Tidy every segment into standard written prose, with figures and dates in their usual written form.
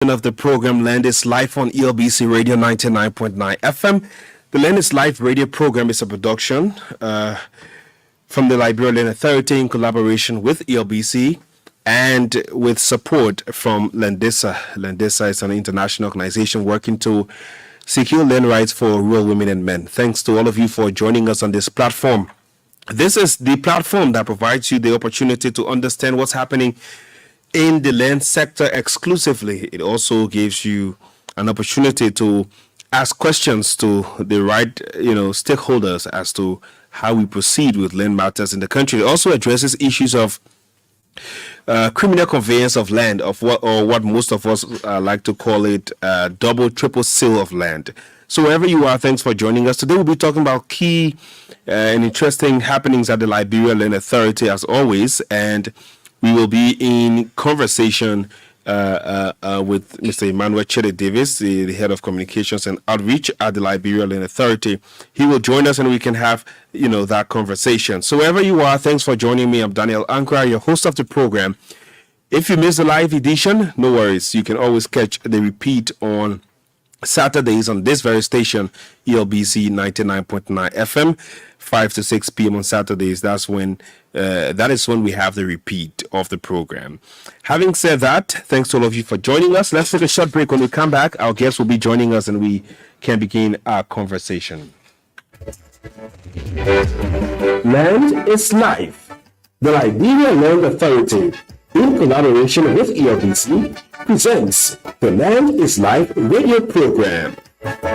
Of the program Land is Live on ELBC Radio 99.9 FM. The Land is Live radio program is a production from the Liberian Land Authority in collaboration with ELBC and with support from Landisa. Landisa is an international organization working to secure land rights for rural women and men. Thanks to all of you for joining us on this platform. This is the platform that provides you the opportunity to understand what's happening in the land sector exclusively. It also gives you an opportunity to ask questions to the right, stakeholders as to how we proceed with land matters in the country. It also addresses issues of criminal conveyance of land, of what most of us like to call it double, triple sale of land. So wherever you are, thanks for joining us. Today we'll be talking about key and interesting happenings at the Liberian Land Authority as always, and we will be in conversation with Mr. Emmanuel Chede Davis, the head of communications and outreach at the Liberian Land Authority. He will join us and we can have, that conversation. So wherever you are, thanks for joining me. I'm Daniel Ankrah, your host of the program. If you missed the live edition, no worries. You can always catch the repeat on Saturdays on this very station, ELBC 99.9 FM, 5 to 6 p.m. on Saturdays. That is when we have the repeat of the program. Having said that, thanks to all of you for joining us. Let's take a short break. When we come back, our guests will be joining us and we can begin our conversation. Land is Life. The Liberian Land Authority, in collaboration with ELBC, presents the Land is Life radio program.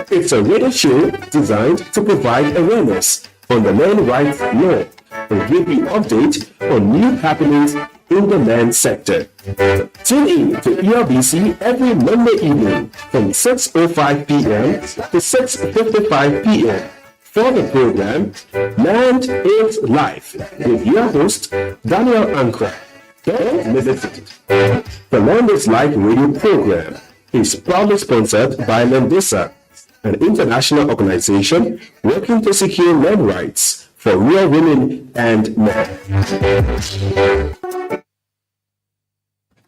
It's a radio show designed to provide awareness on the land rights law and give you updates on new happenings in the land sector. Tune in to ELBC every Monday evening from 6:05 p.m. to 6:55 p.m. for the program Land is Life with your host Daniel Ankrah. Don't miss it. The Land is Life radio program is proudly sponsored by Landisa, an international organization working to secure land rights for rural women and men.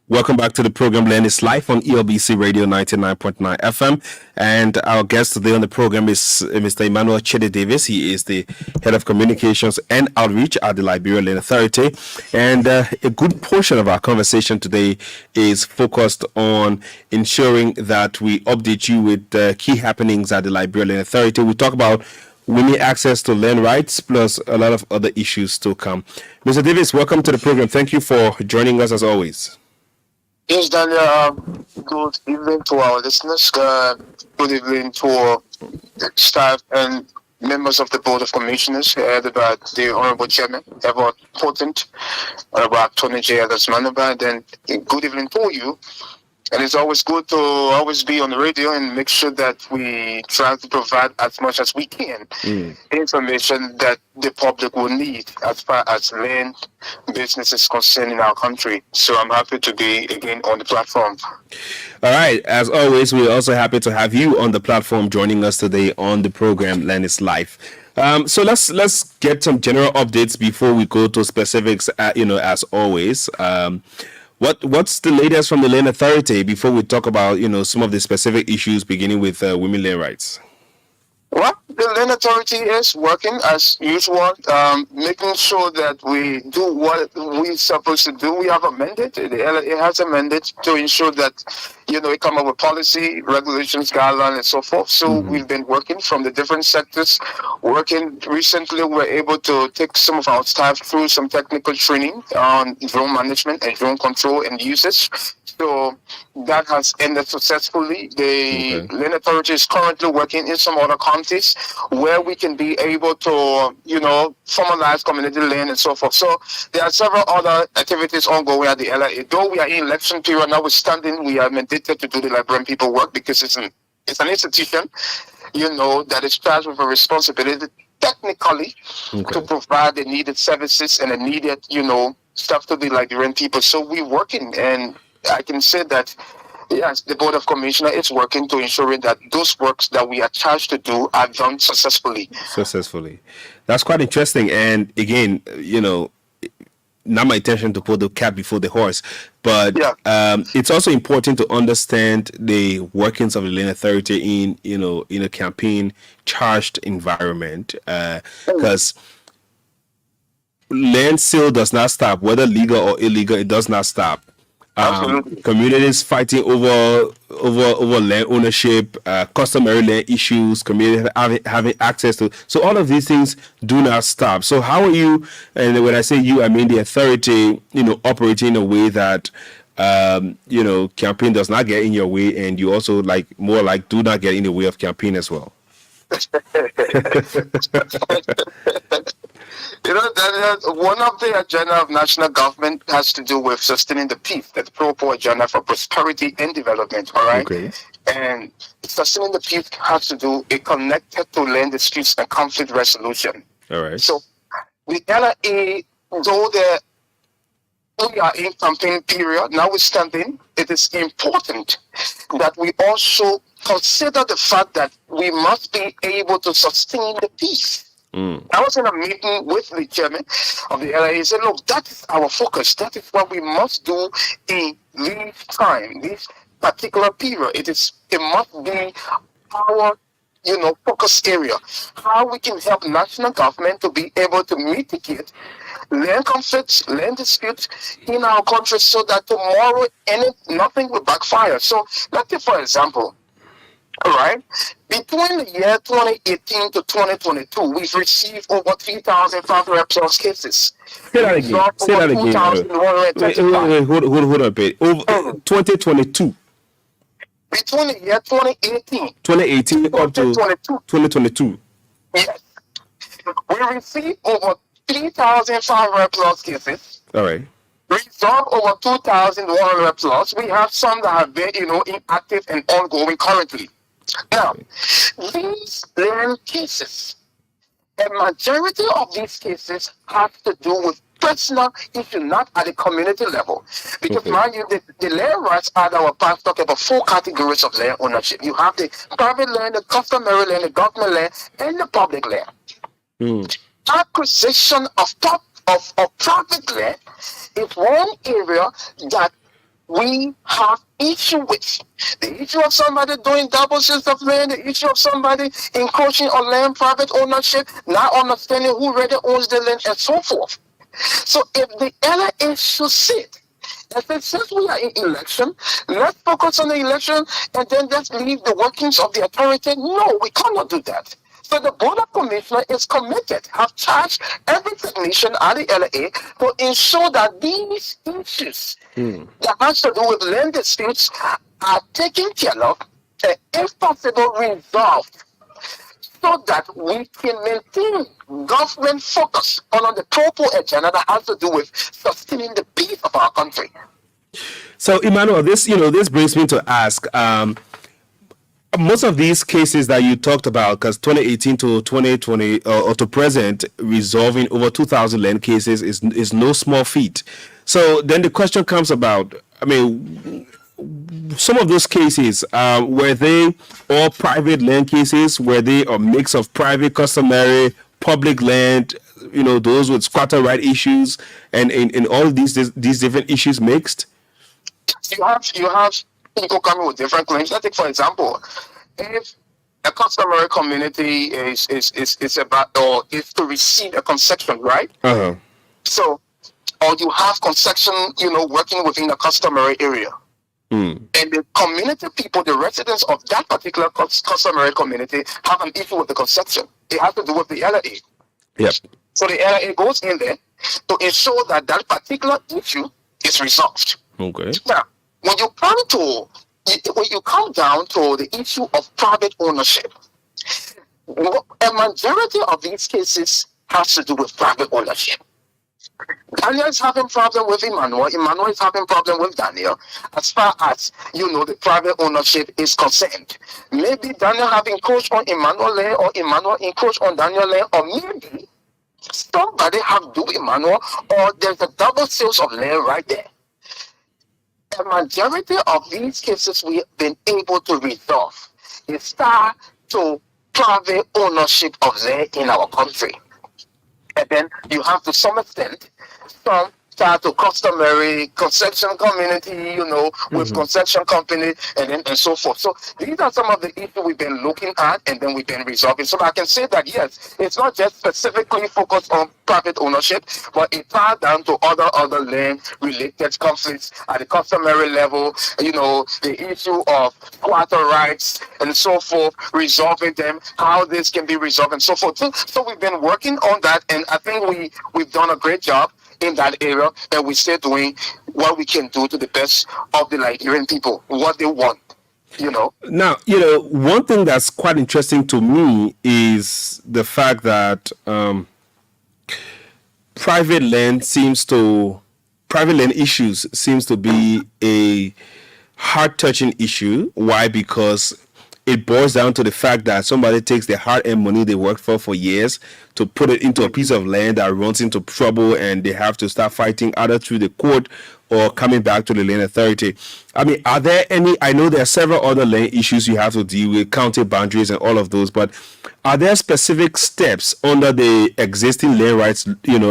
Welcome back to the program Land is Life on ELBC Radio 99.9 FM. And our guest today on the program is Mr. Emmanuel Chede Davis. He is the head of communications and outreach at the Liberian Land Authority. And a good portion of our conversation today is focused on ensuring that we update you with key happenings at the Liberian Land Authority. We talk about women access to land rights, plus a lot of other issues to come. Mr. Davis, welcome to the program. Thank you for joining us as always. Yes, Daniel. Good evening to our listeners. Good evening to the staff and members of the Board of Commissioners, headed by the Honorable Chairman, ever potent, Honorable Attorney General Manaba. Then good evening to you. And it's always good to always be on the radio and make sure that we try to provide as much as we can information that the public will need as far as land business is concerned in our country. So I'm happy to be again on the platform. All right. As always, we're also happy to have you on the platform joining us today on the program Land is Life. So let's get some general updates before we go to specifics, as always. What's the latest from the Land Authority before we talk about, some of the specific issues beginning with women land rights? Well, the Land Authority is working as usual, making sure that we do what we're supposed to do. We have a mandate. The LA has a mandate to ensure that, we come up with policy, regulations, guidelines, and so forth. So we've been working from the different sectors. Recently, we were able to take some of our staff through some technical training on drone management and drone control and usage. So that has ended successfully. The Land Authority is currently working in some other counties where we can be able to, formalize community land and so forth. So there are several other activities ongoing at the LIA. Though we are in election period, notwithstanding, we are mandated to do the Liberian people work because it's an institution, that is charged with a responsibility technically to provide the needed services and the needed, stuff to the Liberian people. So we're working, and I can say that, yes, the Board of Commissioners is working to ensure that those works that we are charged to do are done successfully. That's quite interesting. And again, not my intention to put the cat before the horse, but Yeah. it's also important to understand the workings of the land authority in in a campaign charged environment, Mm, because land sale does not stop, whether legal or illegal. It does not stop. absolutely. Communities fighting over land ownership, customary land issues, community having access to. So all of these things do not stop. So how are you? And when I say you, I mean the authority. Operating in a way that campaign does not get in your way, and you also more like do not get in the way of campaign as well. One of the agenda of national government has to do with sustaining the peace. That's proper agenda for prosperity and development. All right, Okay. and sustaining the peace has to do it connected to land disputes and conflict resolution. All right. So the LRA, though we are in campaign period, notwithstanding, it is important that we also consider the fact that we must be able to sustain the peace. I was in a meeting with the chairman of the LA. He said, look, that is our focus. That is what we must do in this time, this particular period. It must be our focus area. How we can help national government to be able to mitigate land conflicts, land disputes in our country so that tomorrow nothing will backfire. So let's say, for example, all right. Between the year 2018 to 2022, we've received over 3,500 plus cases. Say that again. Say that again. Hold on a bit. Over 2022. Between the year 2018, 2018 up to 2022. 2022. Yes. We received over 3,500 plus cases. All right. Resolved over 2,100 plus. We have some that have been, inactive and ongoing currently. Now, these land cases, a majority of these cases have to do with personal issues, not at the community level. Because, mind you, the land rights are our past talk about 4 categories of land ownership. You have the private land, the customary land, the government land, and the public land. Acquisition of private land is one area that we have issue with. The issue of somebody doing double sales of land, the issue of somebody encroaching on land, private ownership, not understanding who really owns the land, and so forth. So if the LA should sit and say, since we are in election, let's focus on the election and then let's leave the workings of the authority. No, we cannot do that. So the Board of Commissioners is committed, have charged every technician at the LA to ensure that these issues that has to do with land disputes are taken care of and, if possible, resolved, so that we can maintain government focus on the proper agenda that has to do with sustaining the peace of our country. So, Emmanuel, this brings me to ask. Most of these cases that you talked about, because 2018 to 2020 or to present, resolving over 2,000 land cases is no small feat. So then the question comes about, some of those cases, were they all private land cases? Were they a mix of private, customary, public land, those with squatter right issues, and all these different issues mixed? You have people coming with different claims. Let's take, for example, if a customary community is about or is to receive a concession, right? So, or you have concession, working within a customary area. And the community people, the residents of that particular customary community, have an issue with the concession. It has to do with the LRA. Yep. So the LRA goes in there to ensure that particular issue is resolved. Okay. Now, when you come down to the issue of private ownership, a majority of these cases has to do with private ownership. Daniel is having problem with Emmanuel. Emmanuel is having problem with Daniel. As far as the private ownership is concerned, maybe Daniel have encroached on Emmanuel land, or Emmanuel encroached on Daniel land, or maybe somebody have do Emmanuel, or there's a double sales of land right there. The majority of these cases we have been able to resolve is start to private ownership of land in our country. And then you have, to some extent, some start to customary construction community, with construction company and so forth. So these are some of the issues we've been looking at and then we've been resolving. So I can say that yes, it's not just specifically focused on private ownership, but it ties down to other land related conflicts at the customary level, the issue of squatter rights and so forth, resolving them, how this can be resolved and so forth. So we've been working on that, and I think we've done a great job in that area, and we're still doing what we can do to the best of the Liberian people, what they want. Now, one thing that's quite interesting to me is the fact that private land issues seems to be a heart-touching issue. Why? Because it boils down to the fact that somebody takes their hard-earned money they worked for years to put it into a piece of land that runs into trouble, and they have to start fighting either through the court or coming back to the land authority. I mean, are there any? I know there are several other land issues you have to deal with, county boundaries and all of those, but are there specific steps under the existing Land Rights,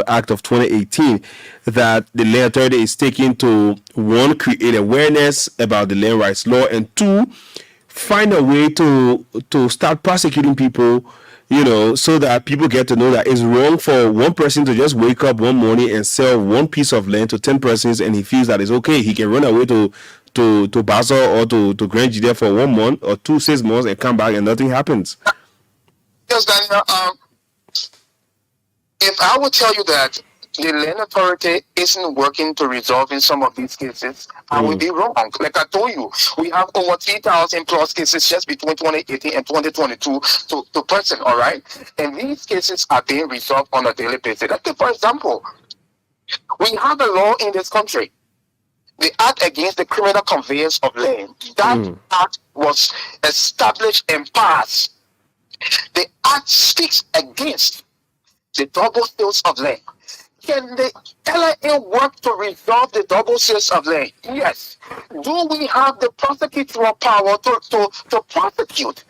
Act of 2018 that the land authority is taking to, one, create awareness about the land rights law, and two, find a way to start prosecuting people, so that people get to know that it's wrong for one person to just wake up one morning and sell one piece of land to 10 persons, and he feels that it's okay. He can run away to Basel or to Grand Judea for 1 month or 6 months and come back and nothing happens. Yes, Daniel. If I would tell you that the land authority isn't working to resolve in some of these cases, I would be wrong. Like I told you, we have over 3,000 plus cases just between 2018 and 2022 to present, all right? And these cases are being resolved on a daily basis. Like, for example, we have a law in this country, the Act Against the Criminal Conveyance of Land. That act was established and passed. The act speaks against the double sales of land. Can the LIA work to resolve the double sales of land? Yes. Do we have the prosecutorial power to prosecute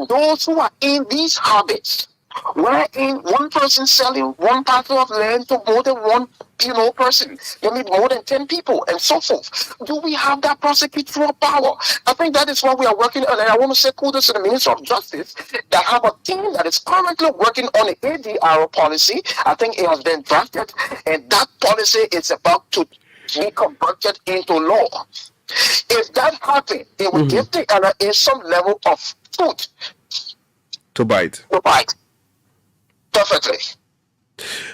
those who are in these habits? Wherein one person selling one parcel of land to more than one person, you need more than 10 people and so forth. Do we have that prosecutorial power? I think that is what we are working on, and I want to say kudos to the Minister of Justice that have a team that is currently working on the ADR policy. I think it has been drafted, and that policy is about to be converted into law. If that happens, it will give the LRA some level of food to bite. Perfectly.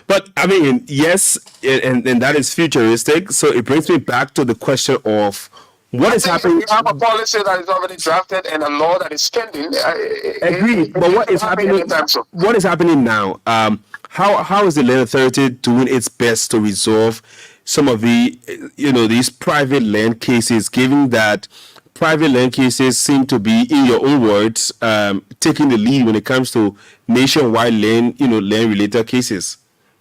But I mean, yes, and that is futuristic. So it brings me back to the question of what is happening. We have a policy that is already drafted and a law that is pending. Agreed. But what is happening? What is happening now? How is the land authority doing its best to resolve some of the these private land cases, given that private land cases seem to be, in your own words, taking the lead when it comes to nationwide land related cases?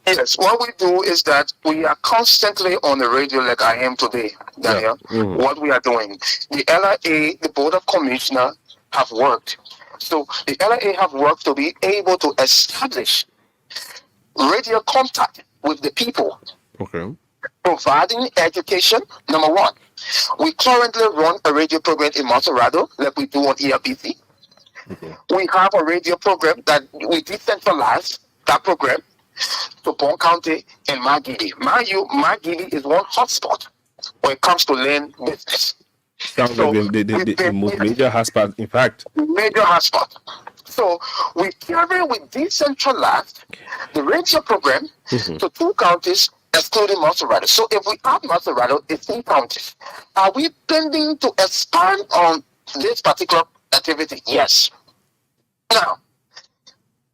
Yes, what we do is that we are constantly on the radio like I am today, Daniel. Yeah. What we are doing. The LIA, the Board of Commissioners, have worked. So the LIA have worked to be able to establish radio contact with the people. Okay. Providing education, number one. We currently run a radio program in Monterrado, like we do on ELBC. Okay. We have a radio program that we decentralized that program to Bon County and Magidi. Magidi is one hotspot when it comes to land business. Sounds like the most major hotspot, in fact. Major hotspot. So we decentralized the radio program to 2 counties, excluding Monterrado. So if we add Monterrado, it's 3 counties. Are we planning to expand on this particular activity? Yes. Now,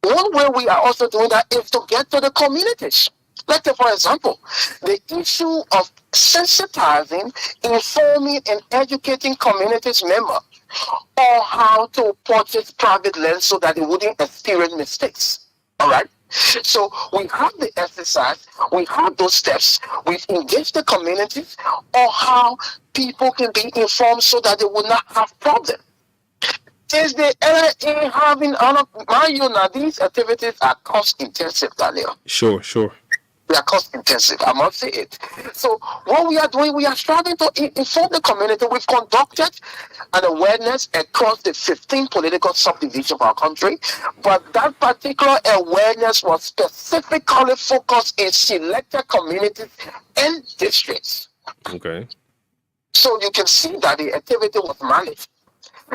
one way we are also doing that is to get to the communities. Like, for example, the issue of sensitizing, informing, and educating communities members on how to purchase private land so that they wouldn't experience mistakes. All right? So we have the exercise, we have those steps, we've engaged the communities on how people can be informed so that they will not have problems. Is the LRA having, mind you, now these activities are cost intensive, Daniel. Sure. We are cost intensive, I must say it. So what we are doing, we are striving to inform the community. We've conducted an awareness across the 15 political subdivisions of our country, but that particular awareness was specifically focused in selected communities and districts. Okay. So you can see that the activity was managed.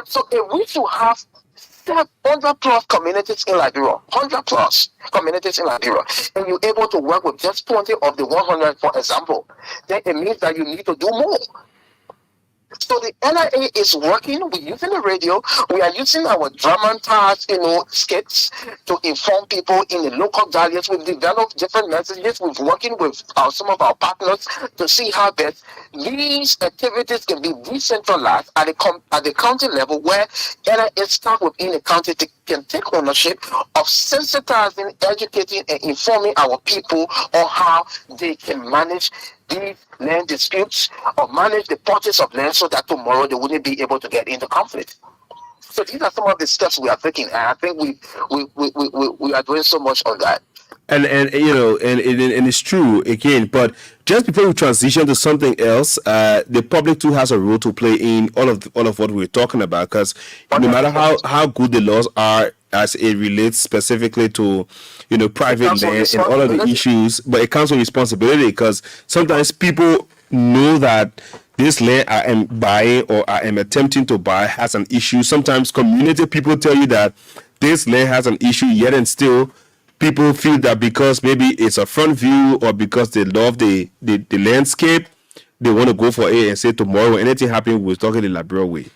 So if we should have 100 plus communities in Liberia, 100 plus communities in Liberia, and you're able to work with just 20 of the 100, for example, then it means that you need to do more. So the LIA is working. We're using the radio. We are using our dramatized, skits to inform people in the local dialects. We've developed different messages. We're working with some of our partners to see how best these activities can be decentralized at the county level, where LIA staff within the county can take ownership of sensitizing, educating, and informing our people on how they can manage these land disputes or manage the purchase of land so that tomorrow they wouldn't be able to get into conflict. So these are some of the steps we are taking, and I think we are doing so much on that. And it's true again. But just before we transition to something else, the public too has a role to play in all of what we're talking about. Because no matter how good the laws are as it relates specifically to private land and all of the issues, but it comes with responsibility, because sometimes people know that this land I am buying or I am attempting to buy has an issue. Sometimes community people tell you that this land has an issue, yet and still people feel that because maybe it's a front view or because they love the landscape, they want to go for it and say tomorrow when anything happens, we're talking the Liberia way.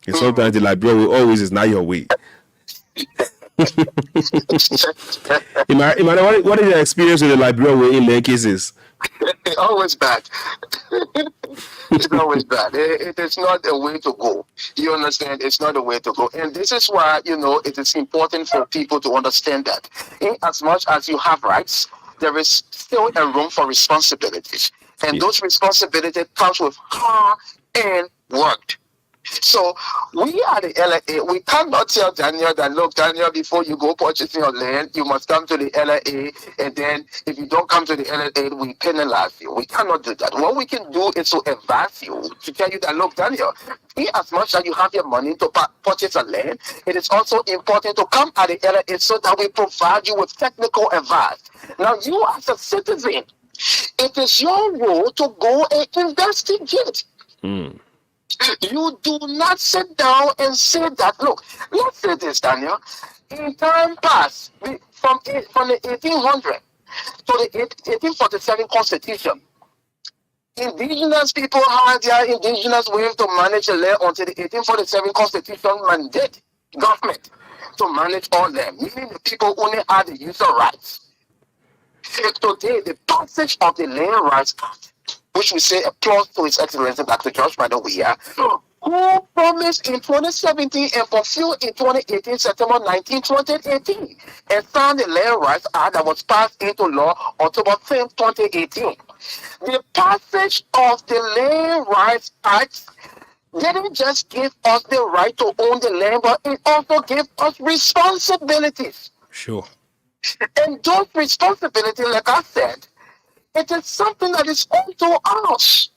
And sometimes the Liberia way always is not your way. Imagine what is your experience with the Liberia way in many cases? Always bad. It's always bad. It is not a way to go. You understand? It's not a way to go. And this is why, it is important for people to understand that in as much as you have rights, there is still a room for responsibilities. And those responsibilities comes with hard and work. So we are the LIA. We cannot tell Daniel that, look, Daniel, before you go purchasing your land, you must come to the LIA, and then if you don't come to the LIA, we penalize you. We cannot do that. What we can do is to advise you, to tell you that, look, Daniel, in as much as you have your money to purchase a land, it is also important to come at the LIA so that we provide you with technical advice. Now, you as a citizen, it is your role to go and investigate. You do not sit down and say that, look, let's say this, Daniel. In time past, from the 1800 to the 1847 Constitution, indigenous people had their indigenous ways to manage the land until the 1847 Constitution mandate government to manage all land, meaning the people only had the user rights. Today, the passage of the Land Rights Act, which we say applause to His Excellency Dr. George Madawia, who promised in 2017 and fulfilled in 2018, September 19, 2018, and signed the Land Rights Act that was passed into law October 10, 2018. The passage of the Land Rights Act didn't just give us the right to own the land, but it also gave us responsibilities. Sure. And those responsibilities, like I said, it is something that is unto us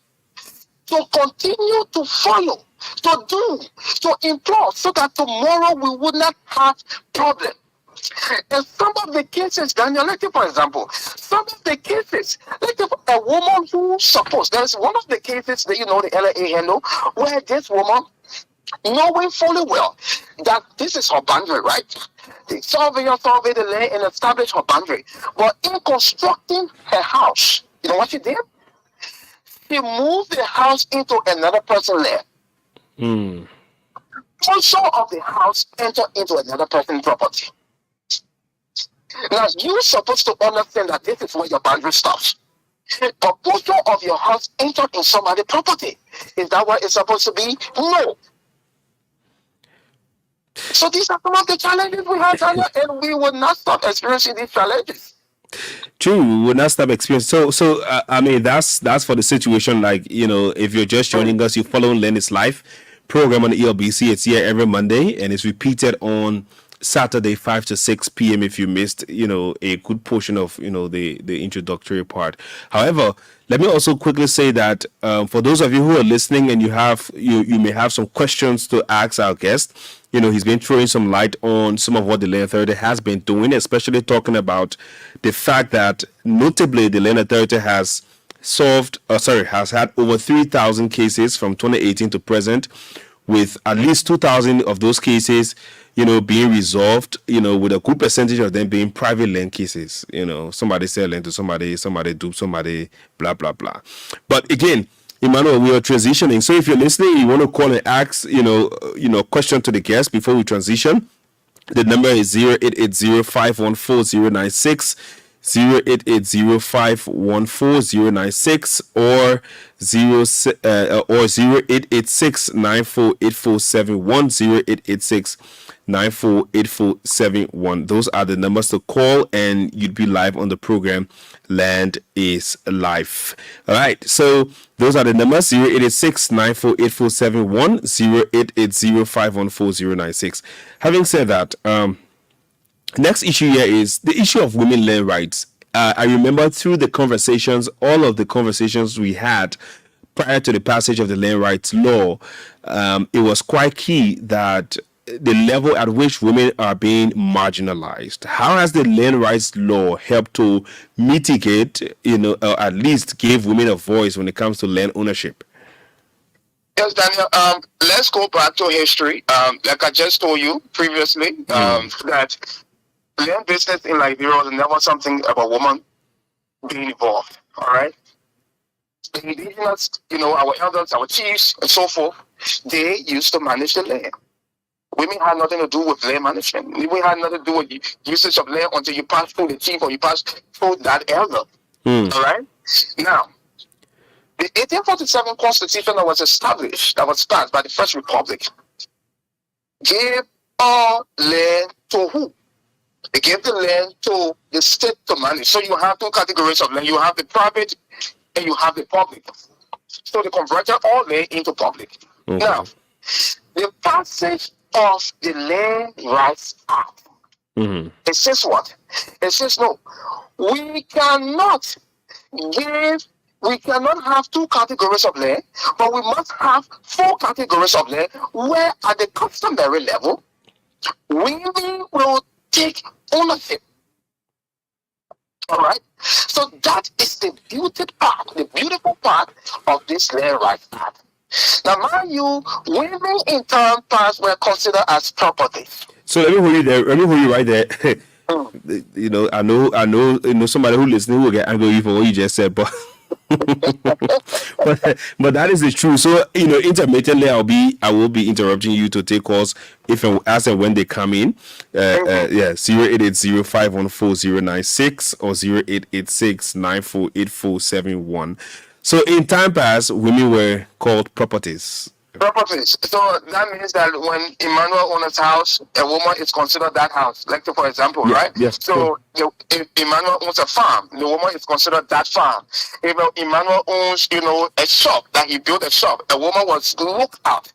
to continue to follow, to do, to implore, so that tomorrow we would not have problem. And some of the cases, Daniel, like for example, some of the cases, like a woman who supposed, there's one of the cases that the LA handle, where this woman, knowing fully well that this is her boundary, right? The surveyor surveyed the land and established her boundary. But in constructing her house, you know what she did? She moved the house into another person's land. Also of the house entered into another person's property. Now, you're supposed to understand that this is where your boundary stops. But portion of your house entered in somebody's property. Is that what it's supposed to be? No. So these are some of the challenges we have, and we will not stop experiencing these challenges. True, we will not stop experiencing. So I mean, that's for the situation. Like, if you're just joining us, you're following Learn Is Life program on the ELBC. It's here every Monday, and it's repeated on Saturday 5 to 6 p.m. if you missed, a good portion of, the introductory part. However, let me also quickly say that for those of you who are listening and you may have some questions to ask our guest, he's been throwing some light on some of what the Land Authority has been doing, especially talking about the fact that notably the Land Authority has has had over 3,000 cases from 2018 to present, with at least 2,000 of those cases, being resolved, with a good percentage of them being private land cases. Somebody sell land to somebody dupe somebody, blah, blah, blah. But again, Emmanuel, we are transitioning. So if you're listening, you want to call and ask, question to the guest before we transition. The number is 0880-514-096, 0880-514-096, or 0886-948471, 0886-948471. Those are the numbers to call, and you'd be live on the program Land is Life. All right, so those are the numbers: 0886-948471, 0880-514-096. Having said that, next issue here is the issue of women land rights. I remember through the conversations, all of the conversations we had prior to the passage of the land rights law, it was quite key that the level at which women are being marginalized. How has the land rights law helped to mitigate, or at least give women a voice when it comes to land ownership? Yes, Daniel. Let's go back to history. Like I just told you previously, that land business in Liberia was never something about women being involved. All right. The indigenous, our elders, our chiefs, and so forth, they used to manage the land. Women had nothing to do with land management. Women had nothing to do with usage of land until you pass through the chief or you pass through that elder. All right. Now, the 1847 Constitution that was established, that was passed by the First Republic, gave all land to who? They gave the land to the state to manage. So you have two categories of land. You have the private and you have the public. So they converted all land into public. Okay. Now, the passage of the Land Rights Act, it says what? It says no, we cannot have two categories of land, but we must have four categories of land where at the customary level, women will take ownership. All right? So that is the beautiful part of this Land Rights Act. Now, mind you, women in time past were considered as property. So let me hold you there. Let me hold you right there. I know somebody who listening will get angry for what you just said, but but that is the truth. So intermittently I will be interrupting you to take calls if and as and when they come in. 0880-514-096 or 0886-948471. So in time past, women were called properties. Properties. So that means that when Emmanuel owns his house, a woman is considered that house. Like, for example, right? Yes. So if Emmanuel owns a farm, the woman is considered that farm. If Emmanuel owns, a shop, that he built a shop, a woman was looked at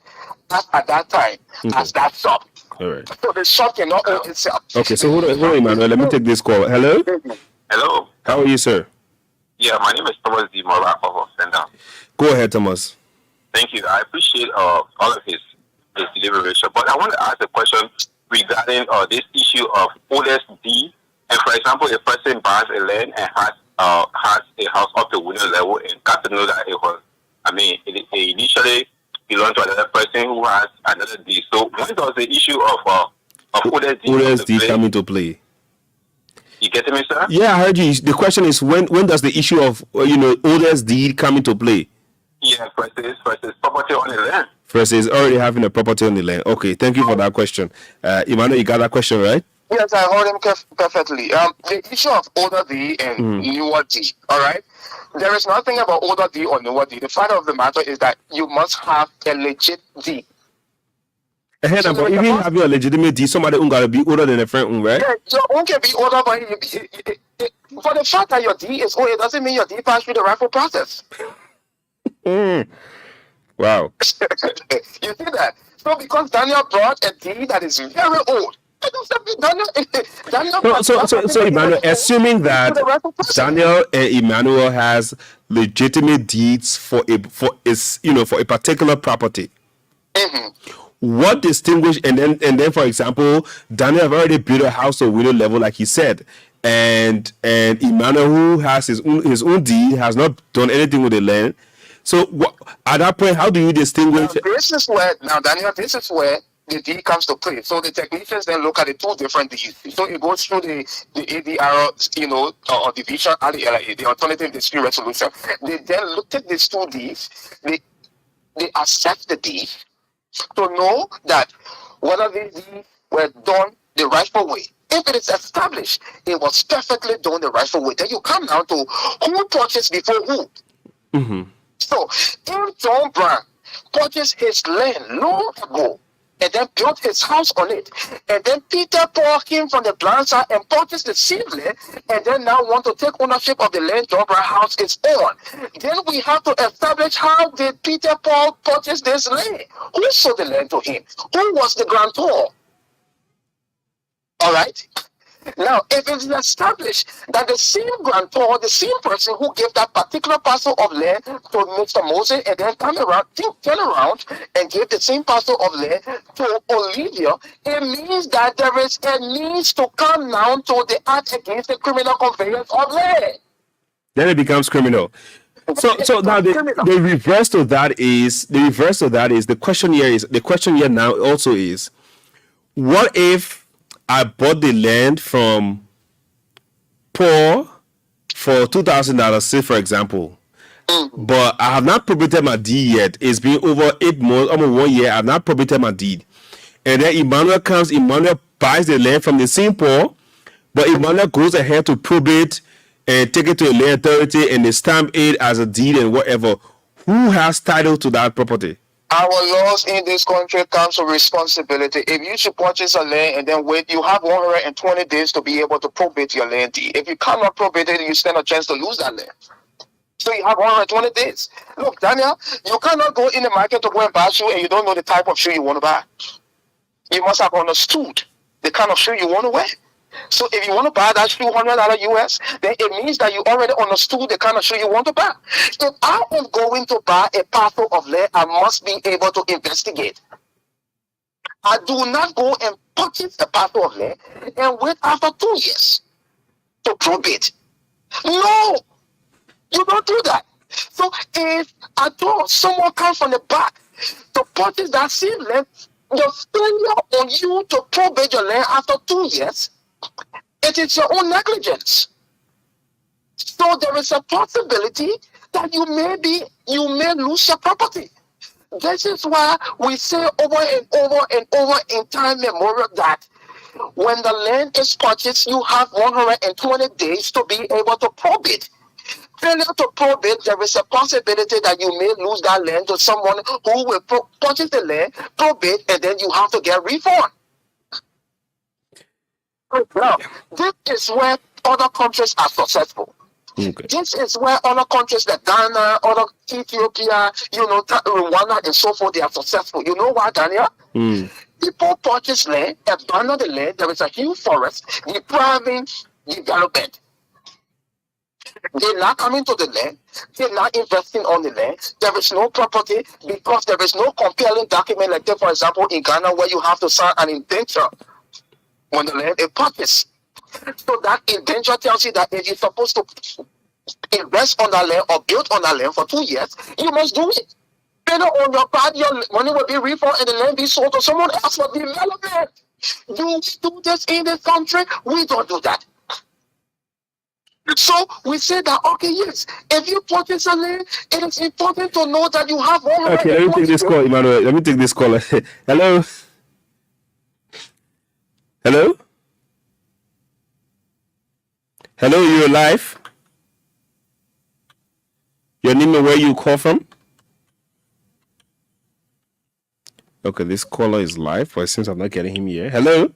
that time as that shop. All right. So the shop cannot own itself. Okay, so hold on, Emmanuel. Let me take this call. Hello? Hello. How are you, sir? Yeah, my name is Thomas D. Mora of Senda. Go ahead, Thomas. Thank you. I appreciate all of his deliberation, but I want to ask a question regarding this issue of oldest deed. And for example, a person buys a land and has a house up to winning level and got to know that it initially belonged to another person who has another deed. So when does the issue of oldest deed come into play? You get me, sir? Yeah, I heard you. The question is when does the issue of oldest deed come into play? Yeah, versus property on the land. Versus already having a property on the land. Okay, thank you for that question. Emmanuel, you got that question, right? Yes, I heard him perfectly. The issue of older D and newer D, all right? There is nothing about older D or newer D. The fact of the matter is that you must have a legit D. But even have your legitimate D, somebody who got to be older than a friend, right? Yeah, your own can be older, but for the fact that your D is old, it doesn't mean your D passed through the rightful process. Wow. You see that? So because Daniel brought a deed that is very old, Daniel So Emmanuel, assuming that Daniel Emmanuel has legitimate deeds for for a particular property, what distinguish and then for example, Daniel have already built a house to window level, like he said, and Emmanuel, who has his own deed, has not done anything with the land. So at that point, how do you distinguish? Daniel, this is where the deed comes to play. So the technicians then look at the two different deeds. So it goes through the ADR, or division and the LIA, the alternative dispute resolution. They then look at these two deeds. They assess the deed to know that whether these deeds were done the rightful way. If it is established it was perfectly done the rightful way, then you come down to who purchased before who. Mm-hmm. So if John Brown purchased his land long ago and then built his house on it, and then Peter Paul came from the blind side and purchased the same land, and then now want to take ownership of the land John Brown house is on, then we have to establish how did Peter Paul purchase this land? Who sold the land to him? Who was the grantor? All right. Now, if it is established that the same grantor, the same person who gave that particular parcel of land to Mr. Moses and then turn around and give the same parcel of land to Olivia, it means that there is a need to come down to the act against the criminal conveyance of land. Then it becomes criminal. So now the reverse to that is the question here now also is, what if I bought the land from Paul for $2,000, say for example, but I have not probated my deed yet. It's been over 8 months, almost 1 year. I've not probated my deed, and then Emmanuel buys the land from the same Paul, but Emmanuel goes ahead to probate and take it to a land authority, and they stamp it as a deed and whatever. Who has title to that property? Our laws in this country comes with responsibility. If you should purchase a land and then wait, you have 120 days to be able to probate your land deed. If you cannot probate it, you stand a chance to lose that land. So you have 120 days. Look, Daniel, you cannot go in the market to go and buy a shoe and you don't know the type of shoe you want to buy. You must have understood the kind of shoe you want to wear. So if you want to buy that shoe, $100 US, then it means that you already understood the kind of shoe you want to buy. If I am going to buy a parcel of land, I must be able to investigate. I do not go and purchase a parcel of land and wait after 2 years to probate. No, you don't do that. So if at all someone comes from the back to purchase that same land, the failure on you to probate your land after 2 years, it is your own negligence. So there is a possibility that you may lose your property. This is why we say over and over and over in time memorial that when the land is purchased, you have 120 days to be able to probate. Failure to probate, there is a possibility that you may lose that land to someone who will purchase the land, probate, and then you have to get refund. Now, this is where other countries are successful. Okay. This is where other countries like Ghana, other Ethiopia, Rwanda, and so forth, they are successful. You know why, Daniel? People purchase land, abandon the land, there is a huge forest, depriving development. They're not coming to the land, they're not investing on the land, there is no property because there is no compelling document like that, for example, in Ghana, where you have to sign an indenture when the land is purchased. So that indenture tells you that if you're supposed to invest on that land or build on that land for 2 years, you must do it. Either on your part, your money will be refunded and the land be sold to someone else for development. Do we do this in this country? We don't do that. So we say that, okay, yes, if you purchase a land, it is important to know that you have one. Okay, let me take this call, Emmanuel. Let me take this call. Hello? Hello? Hello, you're live. Your name and where you call from? Okay, this caller is live, but it seems I'm not getting him here. Hello?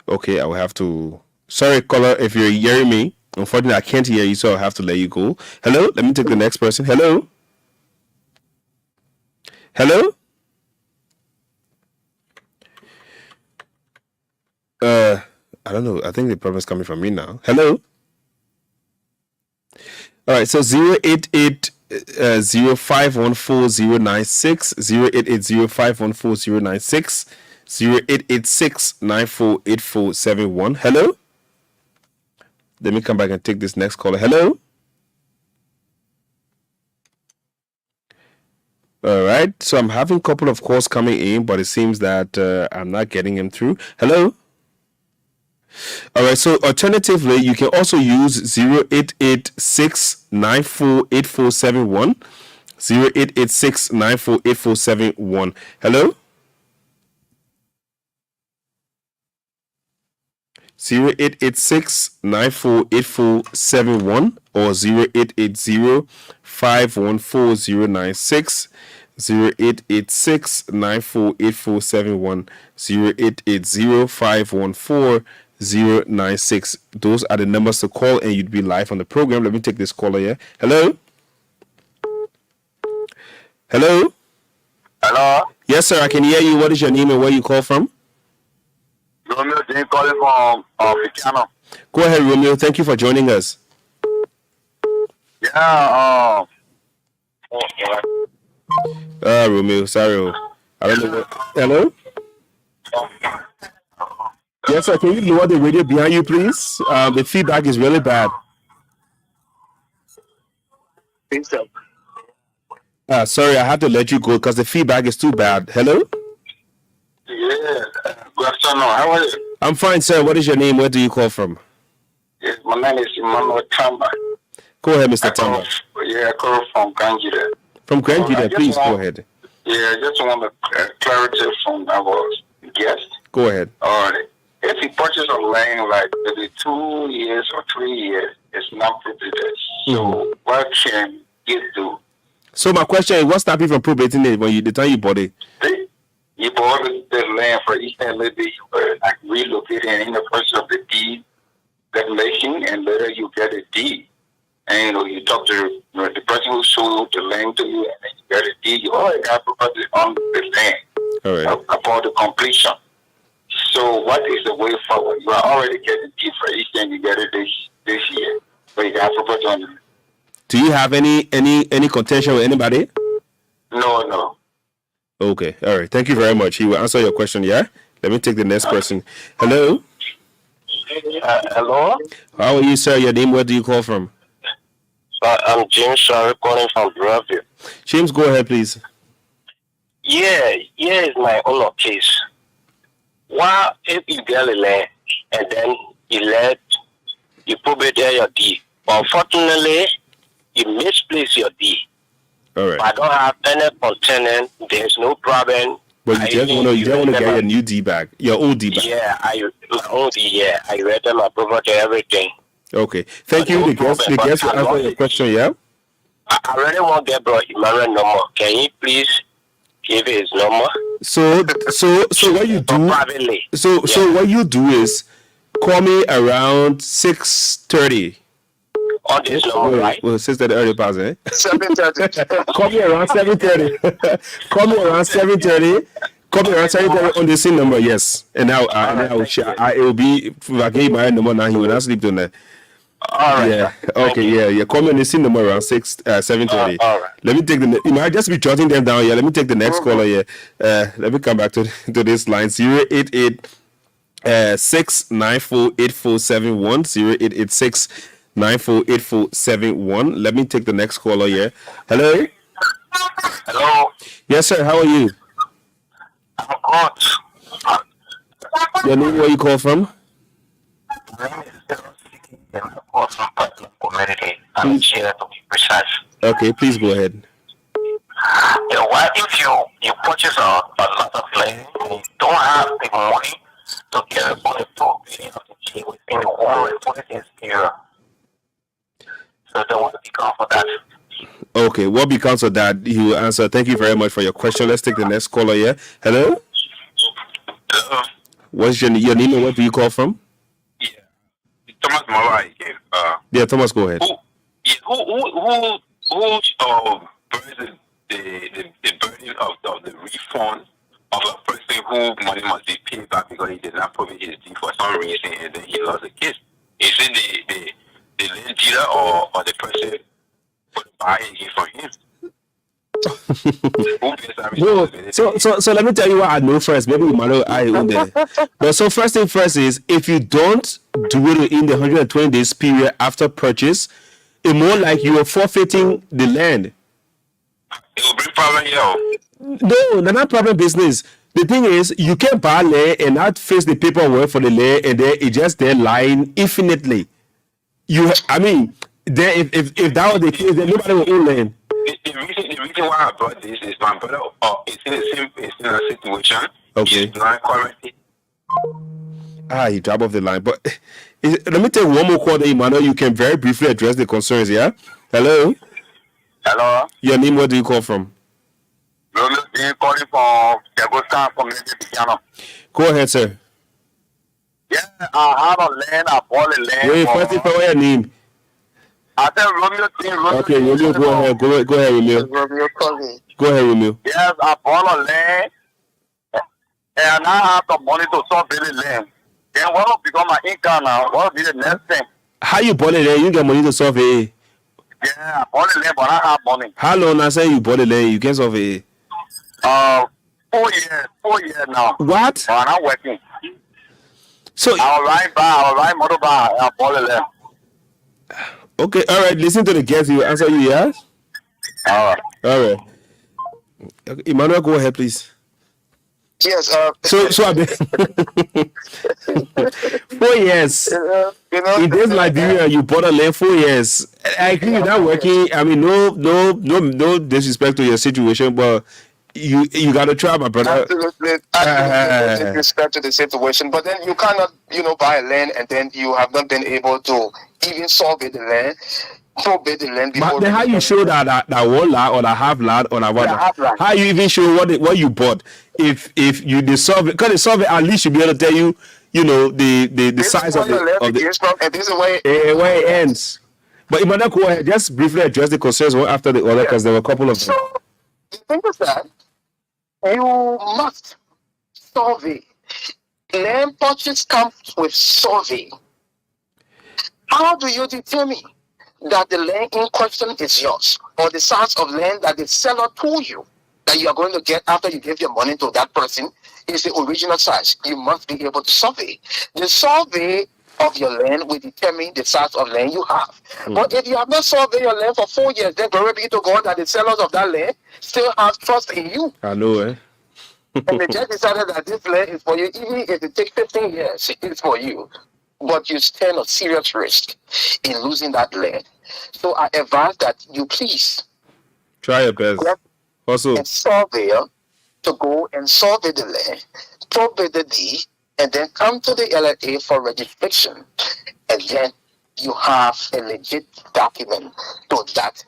Okay, I will have to... Sorry, caller, if you're hearing me. Unfortunately, I can't hear you, so I'll have to let you go. Hello? Let me take the next person. Hello? Hello? I don't know. I think the problem is coming from me now. Hello? All right, so 088 0514 088 0886 Hello? Let me come back and take this next caller. Hello? All right, so I'm having a couple of calls coming in, but it seems that I'm not getting them through. Hello? All right, so alternatively, you can also use 0886 948471. 0886 948471. Hello? 0886 948471 or 0880 514096. 0886 948471. 0880 514096. Those are the numbers to call and you'd be live on the program. Let me take this caller here. Hello? Hello? Hello? Yes, sir, I can hear you. What is your name and where you call from? Romeo, Jane calling from Ficano. Go ahead, Romeo. Thank you for joining us. Yeah, Romeo, sorry. I don't know what. Hello? Yes, sir. Can you lower the radio behind you, please? The feedback is really bad. think so. Sorry, I had to let you go because the feedback is too bad. Hello? Yeah, good afternoon. How are you? I'm fine, sir. What is your name? Where do you call from? Yes, my name is Emmanuel Tamba. Go ahead, Mr. Tamba. Yeah, I call from Ganjida. From Grandview, please go ahead. Yeah, I just want clarity from our guest. Go ahead. All right. If he purchases a land like maybe 2 years or 3 years, it's not prohibited. So what can he do? So my question is, what's stopping you from probating it when the time you bought it? You bought the land for each and maybe you were like relocating in the process of the deed declaration, and later you get a deed. And you talk to the person who sold the land to you, and then you get a deed. You already got property on the land. All right. Upon the completion. So what is the way forward? You are already getting deed for each and you get it this year, but you got property on it. Do you have any contention with anybody? No. Okay. All right. Thank you very much. He will answer your question. Yeah. Let me take the next person. Hello. Hello. How are you, sir? Your name? Where do you call from? I'm James Shari calling from Brazil. James, go ahead, please. Yeah, is my own case. Why if you get a land and then you probably there your deed. Unfortunately, you misplace your deed. All right. I don't have any contention. There's no problem. But you just want to get your new D back, your old D back. Yeah, I read them, I provided everything. Okay. Thank you. The guest will answer your question, yeah? I really want to get bro Emmanuel number. Can you please give his number? So what you do? Privately. So what you do is call me around 6:30. On this number, right? Well, 6:30 early pass, eh? 7:30. Call me around 7:30. Call me around 7:30. Call me around 7:30 on the same number, yes. And now I will share. It will be if I gave my number now. He will not sleep tonight. All right. Yeah. Okay. Yeah. Call me on the same number around 7:30. All right. Let me take I just be jotting them down here. Let me take the next caller here. Let me come back to this line 088 694 8471 0886 948471. Let me take the next caller here. Hello. Hello. Yes, sir. How are you? I'm good. Your name? Where you call from? Community. I'm here to be precise. Okay, please go ahead. What if you purchase a lot of land and you don't have the money to get a bulletproof building of the G within the wall and put it in here? So there will be for that. Okay, what becomes of that? He will answer. Thank you very much for your question. Let's take the next caller here. Hello? Hello? What's your name and where do you call from? Yeah. Thomas Malai again. Yeah, Thomas, go ahead. Who bears the burden of the refund of a person who money must be paid back because he did not probate his deed for some reason and then he lost the case? Is it the land dealer or the person who buy it from him? No, so let me tell you what I know first. Maybe Emmanuel I own there. But so first thing first is if you don't do it in the 120 days period after purchase, it's more like you are forfeiting the land. It will bring problem here. No, they're not problem business. The thing is, you can buy land and not face the paperwork for the land, and then it just there lying infinitely. I mean, then if that was the case, then nobody will own land. The reason why I brought this is my brother is in a situation. Okay. He's not currently. You drop off the line. But let me take one more call, Emmanuel. You can very briefly address the concerns, yeah? Hello? Hello? Your name, where do you call from? Romeo being calling from Kegosta Community Piano. Go ahead, sir. Yeah, I have a land, I bought a land. Wait, first of all, what's your name? I said Romeo. Okay, Romeo, go ahead. Go ahead, Romeo. Romeo calling. Go ahead, Romeo. Yes, I bought a land, and I have the money to survey the land. Then what will become my income now? What will be the next thing? How you bought it there? You get money to survey. Yeah, I bought the land, but I have money. How long I say you bought it there? You can survey. 4 years now. What? But I'm not working. So I'll ride motorbike, I bought the land. okay, all right. Listen to the guest. He will answer you. Yes. All right. All right. Okay, Emmanuel, go ahead, please. Yes. So I mean, 4 years. In this Liberia, you bought a land 4 years. I think you're not working. I mean, no disrespect to your situation, but you got to try, my brother. Absolutely. No disrespect to the situation, but then you cannot, buy a land and then you have not been able to even survey the land. Probate the land before. But then how you show that one lot or that half lot or that one? How you even show what you bought? If you the survey, because the survey at least should be able to tell you, the size of the and this is where it ends. But Emmanuel, go ahead, just briefly address the concerns one after the other, because there were a couple of them. So the thing is that you must survey. Land purchase comes with survey. How do you determine that the land in question is yours, or the size of land that the seller told you that you are going to get after you give your money to that person is the original size? You must be able to survey. The survey of your land will determine the size of land you have. But if you have not surveyed your land for 4 years, then glory be to God that the sellers of that land still have trust in you. I know, eh? And they just decided that this land is for you, even if it takes 15 years, it's for you. But you stand a serious risk in losing that land. So I advise that you please Try your best. Also, a surveyor to go and survey the land, probate the deed, and then come to the LLA for registration. And then you have a legit document to that,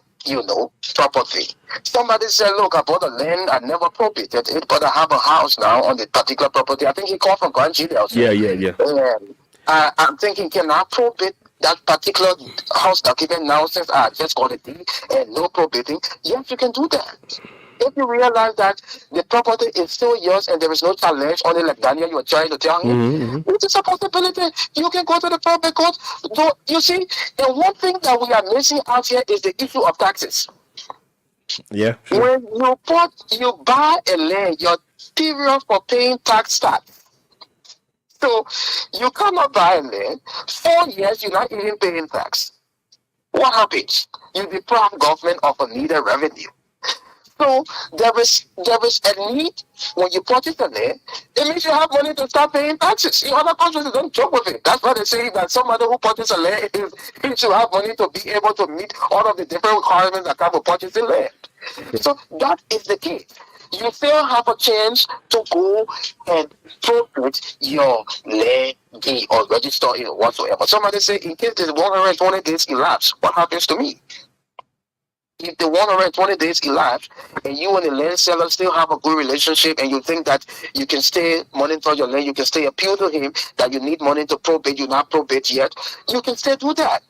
property. Somebody said, look, I bought a land, I never probated it, but I have a house now on the particular property. I think he called from Grand Chile. yeah. I'm thinking, can I probate that particular house document now since I just got a deed and no probating? Yes, you can do that. If you realize that the property is still yours and there is no challenge on it, like Daniel, you were trying to tell him, it is a possibility. You can go to the probate court. So, you see, and one thing that we are missing out here is the issue of taxes. Yeah. Sure. When you buy a land, your period for paying tax starts. So you cannot buy a land, 4 years you're not even paying tax. What happens? You deprive government of a needed revenue. So there is a need when you purchase a land. It means you have money to start paying taxes. In other countries, they don't joke with it. That's why they say that somebody who purchases a land he should have money to be able to meet all of the different requirements that come with purchasing land. So that is the case. You still have a chance to go and probate your land deed or register it or whatsoever. Somebody say, in case there's 120 days elapsed, what happens to me? If the 120 days elapsed and you and the land seller still have a good relationship and you think that you can stay monitor your land, you can stay appeal to him that you need money to probate, you're not probate yet, you can still do that.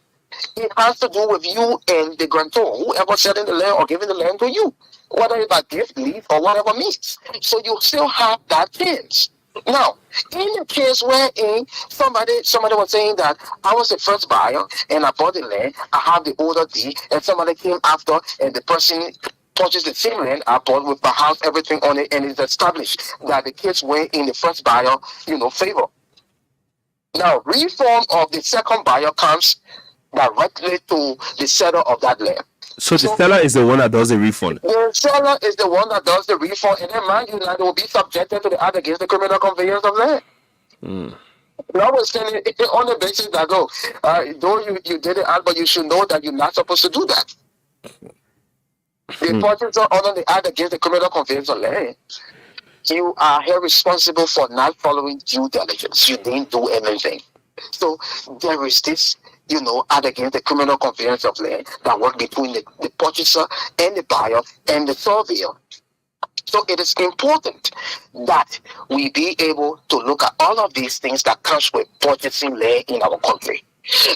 It has to do with you and the grantor, whoever selling the land or giving the land to you, whether it's a gift, lease, or whatever means. So you still have that chance. Now, in the case wherein somebody was saying that I was the first buyer and I bought the land, I have the older deed, and somebody came after and the person purchased the same land I bought with my house, everything on it, and it's established that the case went in the first buyer, favor. Now, reform of the second buyer comes directly to the seller of that land. So the seller is the one that does the refund. The seller is the one that does the refund, and then mind you, that will be subjected to the act against the criminal conveyance of land. Notwithstanding, on the basis that though you did it out, but you should know that you're not supposed to do that. The purchaser under the act against the criminal conveyance of land, you are here responsible for not following due diligence. You didn't do anything. So there is this, act against the criminal conveyance of land that work between the purchaser and the buyer and the surveyor. So it is important that we be able to look at all of these things that comes with purchasing land in our country.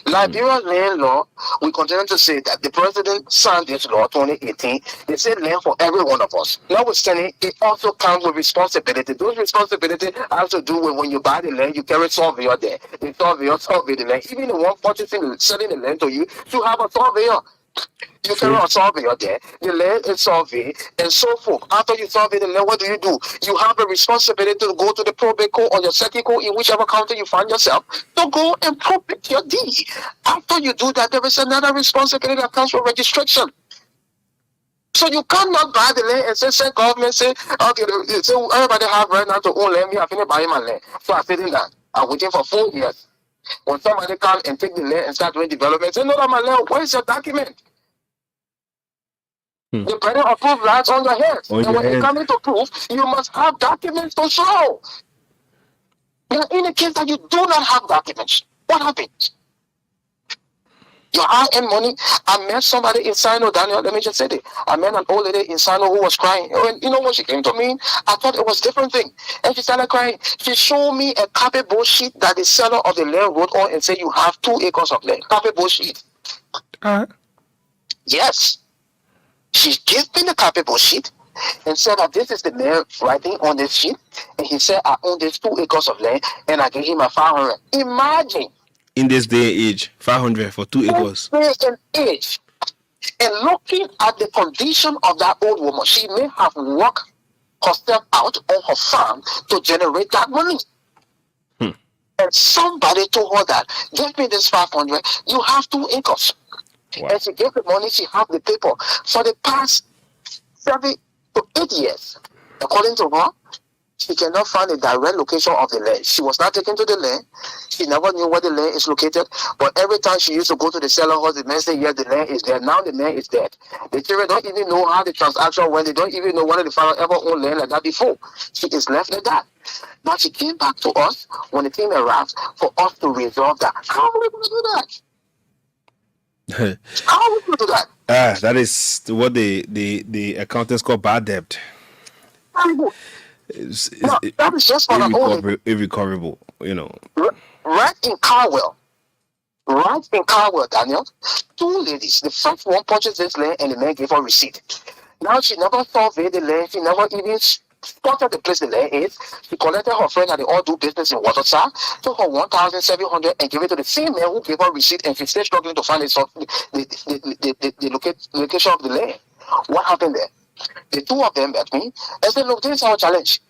Liberia land law, we continue to say that the president signed this law 2018. They said land for every one of us. Notwithstanding, it also comes with responsibility. Those responsibilities have to do with when you buy the land, you carry surveyor there. The surveyor survey the land. Even the one selling the land to you, you have a surveyor. You carry a surveyor there. The land is surveyed and so forth. After you survey the land, what do? You have a responsibility to go to the probate court or your second court in whichever county you find yourself to go and probate your deed. After you do that, there is another responsibility that comes with registration. So you cannot buy the land and say government say, okay, so everybody have right now to own land. Me, I finished buying my land. So I'm sitting down. I'm waiting for 4 years. When somebody come and take the land and start doing development, say, no, my land, where is your document? The credit approved lies on your head. And when you come into proof, you must have documents to show. Now, in the case that you do not have documents, what happens? Your hard-earned money. I met somebody in Sino, Daniel, let me just say this. I met an old lady in Sino who was crying. And when she came to me, I thought it was a different thing. And she started crying. She showed me a copyboard sheet that the seller of the land wrote on and said, you have 2 acres of land. Copyboard sheet. Yes. She gave me the copyboard sheet and said that this is the man writing on this sheet. And he said, I own this 2 acres of land and I gave him a 500. Imagine. In this day and age, 500 for 2 acres. Day and age. And looking at the condition of that old woman, she may have worked herself out on her farm to generate that money. And somebody told her that, give me this 500, you have 2 acres. Wow. And she gave the money, she have the paper. For the past 7 to 8 years, according to her, she cannot find a direct location of the land. She was not taken to the land. She never knew where the land is located. But every time she used to go to the seller house, the man said, yes, the land is there. Now the land is dead. The children don't even know how the transaction went. They don't even know whether the father ever owned land like that before. She is left like that. Now she came back to us when the team arrived for us to resolve that. How are we going to do that? How are we going to do that? That is what the accountants call bad debt. That is just for irrecoverable, Right in Carwell, Daniel, 2 ladies. The first one purchased this land and the man gave her receipt. Now she never surveyed the land. She never even spotted the place the land is. She collected her friend and they all do business in Waterside, took her 1,700 and gave it to the same man who gave her receipt, and she's still struggling to find the location of the land. What happened there? The 2 of them met me and said, look, this is our challenge.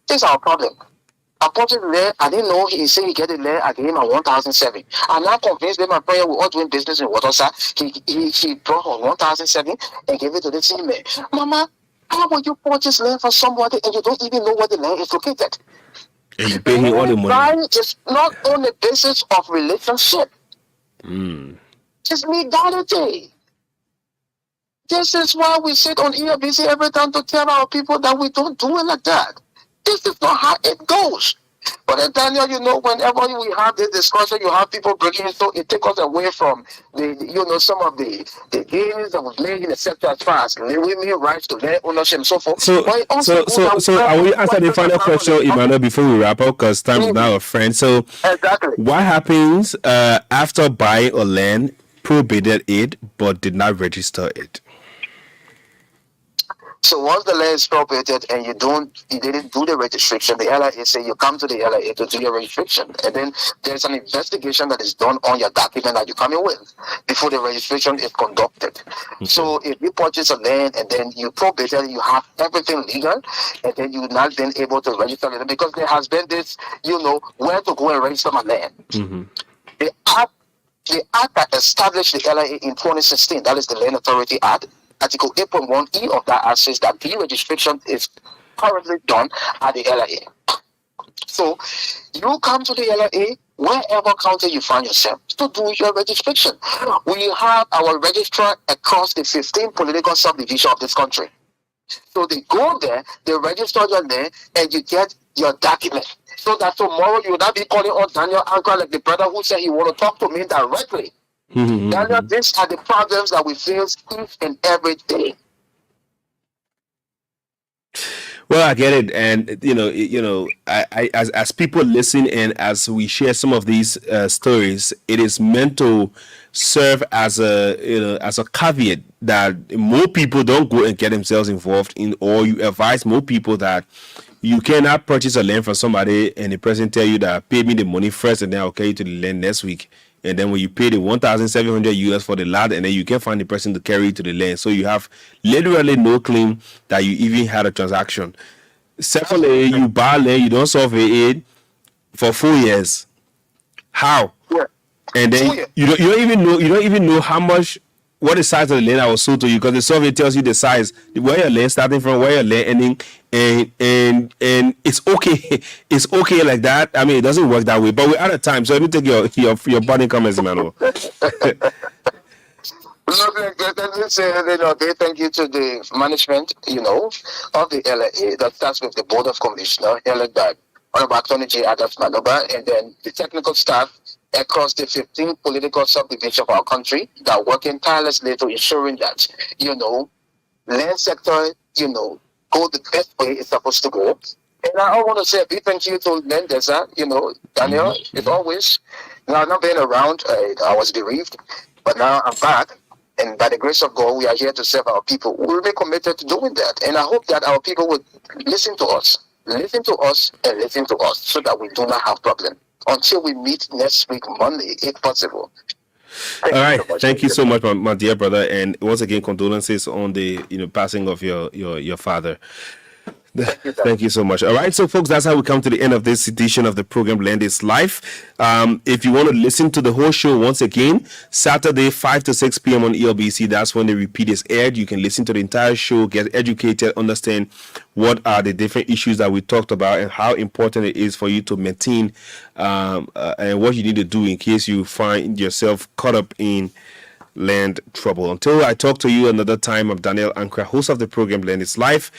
This is our problem. I purchased the land. I didn't know he said he get the land. I gave him a 1,007. I'm not convinced that my prayer we're all doing business in Waterside. He brought her 1,007 and gave it to the same man. Mama, how will you purchase land for somebody and you don't even know where the land is located? And you pay him all the money. It's not on the basis of relationship. It's legality. This is why we sit on ELBC every time to tell our people that we don't do it like that. This is not how it goes. But then, Daniel, whenever we have this discussion, you have people breaking it, so it takes us away from some of the gains that was made in the sector as far as women rights to land ownership and so forth. So I will answer the final question, Emmanuel, before we wrap up, because time is now a friend. So exactly. What happens after buying a land? probated it but did not register it. So once the land is probated and you didn't do the registration, the LIA say you come to the LIA to do your registration, and then there's an investigation that is done on your document that you're coming with before the registration is conducted. Okay. So if you purchase a land and then you probate it, you have everything legal, and then you've not been able to register it because there has been this, where to go and register my land. Mm-hmm. The act that established the LIA in 2016, that is the Land Authority Act, Article 8.1E of that act says that deregistration is currently done at the LIA. So you come to the LIA, wherever county you find yourself, to do your registration. We have our registrar across the 15 political subdivisions of this country. So they go there, they register your name, and you get your document. So that tomorrow you will not be calling on Daniel Ankrah like the brother who said he want to talk to me directly. Mm-hmm. Daniel, these are the problems that we face each and every day. Well, I get it, and I as people listen and as we share some of these stories, it is meant to serve as a caveat that more people don't go and get themselves involved in, or you advise more people that you cannot purchase a land from somebody and the person tell you that pay me the money first and then I'll carry you to the land next week. And then when you pay the $1,700 for the lot, and then you can find the person to carry you to the land. So you have literally no claim that you even had a transaction. Secondly, you buy land, you don't survey it for 4 years. How? Yeah. And then you don't even know how much, what the size of the land that was sold to you, because the survey tells you the size, where your land starting from, where your land ending, and it's okay. It's okay like that. I mean, it doesn't work that way. But we're out of time, so let me take your body comments, Emmanuel. Let's say, thank you to the management, of the LIA. That starts with the Board of Commissioners, headed by Honorable Attorney J. Adams Manoba, and then the technical staff across the 15 political subdivisions of our country that are working tirelessly to ensuring that, land sector, go the best way it's supposed to go. And I want to say a big thank you to Mendeza, Daniel, as always. Now, not being around, I was bereaved, but now I'm back. And by the grace of God, we are here to serve our people. We will be committed to doing that. And I hope that our people would listen to us, and listen to us, so that we do not have problem until we meet next week, Monday, if possible. All right. Thank you so much, my dear brother. And once again, condolences on the passing of your father. Thank you so much. All right, so folks, that's how we come to the end of this edition of the program Land is Life. If you want to listen to the whole show once again, Saturday 5 to 6 p.m. on ELBC, that's when the repeat is aired. You can listen to the entire show, get educated, understand what are the different issues that we talked about and how important it is for you to maintain and what you need to do in case you find yourself caught up in land trouble. Until I talk to you another time, I'm Daniel Ankrah, host of the program Land is Life.